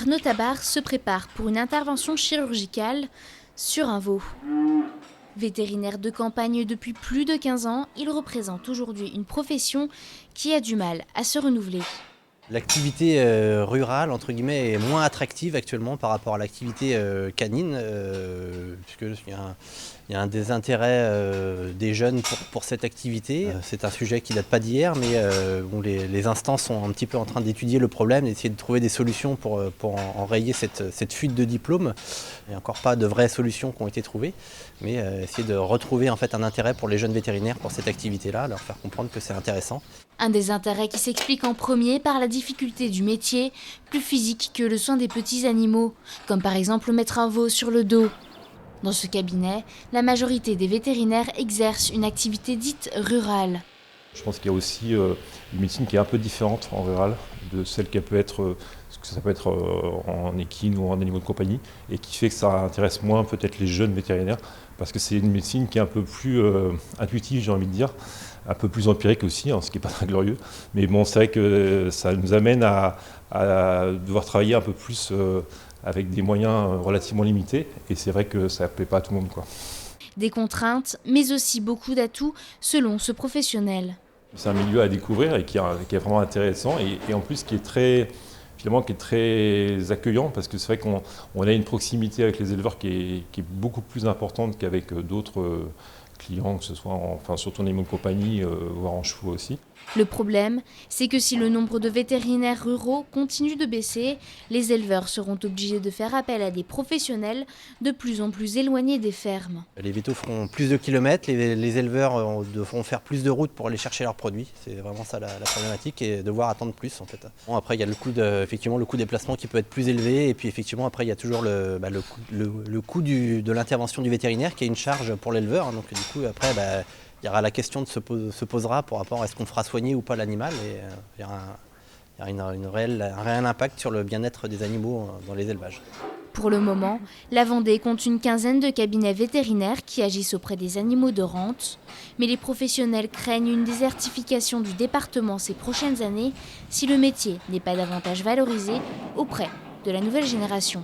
Arnaud Tabar se prépare pour une intervention chirurgicale sur un veau. Vétérinaire de campagne depuis plus de 15 ans, il représente aujourd'hui une profession qui a du mal à se renouveler. L'activité rurale, entre guillemets, est moins attractive actuellement par rapport à l'activité canine, puisqu'il y a un désintérêt des jeunes pour cette activité. C'est un sujet qui ne date pas d'hier, mais bon, les instances sont un petit peu en train d'étudier le problème, d'essayer de trouver des solutions pour enrayer cette fuite de diplômes. Il n'y a encore pas de vraies solutions qui ont été trouvées, mais essayer de retrouver en fait un intérêt pour les jeunes vétérinaires pour cette activité-là, leur faire comprendre que c'est intéressant. Un désintérêt qui s'explique en premier par la difficulté du métier, plus physique que le soin des petits animaux, comme par exemple mettre un veau sur le dos. Dans ce cabinet, la majorité des vétérinaires exercent une activité dite rurale. Je pense qu'il y a aussi une médecine qui est un peu différente en rural de celle qu'elle peut être, ça peut être en équine ou en animaux de compagnie, et qui fait que ça intéresse moins peut-être les jeunes vétérinaires, parce que c'est une médecine qui est un peu plus intuitive, j'ai envie de dire, un peu plus empirique aussi, ce qui n'est pas très glorieux. Mais bon, c'est vrai que ça nous amène à devoir travailler un peu plus avec des moyens relativement limités, et c'est vrai que ça ne plaît pas à tout le monde, quoi. Des contraintes, mais aussi beaucoup d'atouts selon ce professionnel. C'est un milieu à découvrir et qui est vraiment intéressant, et en plus qui est très accueillant, parce que c'est vrai qu'on a une proximité avec les éleveurs qui est beaucoup plus importante qu'avec d'autres clients, que ce soit surtout en animaux de compagnie, voire en chevaux aussi. Le problème, c'est que si le nombre de vétérinaires ruraux continue de baisser, les éleveurs seront obligés de faire appel à des professionnels de plus en plus éloignés des fermes. Les vétos feront plus de kilomètres, les éleveurs devront faire plus de routes pour aller chercher leurs produits. C'est vraiment ça la problématique, et devoir attendre plus en fait. Bon, après il y a effectivement le coût des placements qui peut être plus élevé, et puis effectivement après il y a toujours le coût de l'intervention du vétérinaire qui est une charge pour l'éleveur. Donc du coup après il y aura la question se posera pour rapport à est-ce qu'on fera soigner ou pas l'animal, et il y aura un réel impact sur le bien-être des animaux dans les élevages. Pour le moment, la Vendée compte une quinzaine de cabinets vétérinaires qui agissent auprès des animaux de rente. Mais les professionnels craignent une désertification du département ces prochaines années si le métier n'est pas davantage valorisé auprès de la nouvelle génération.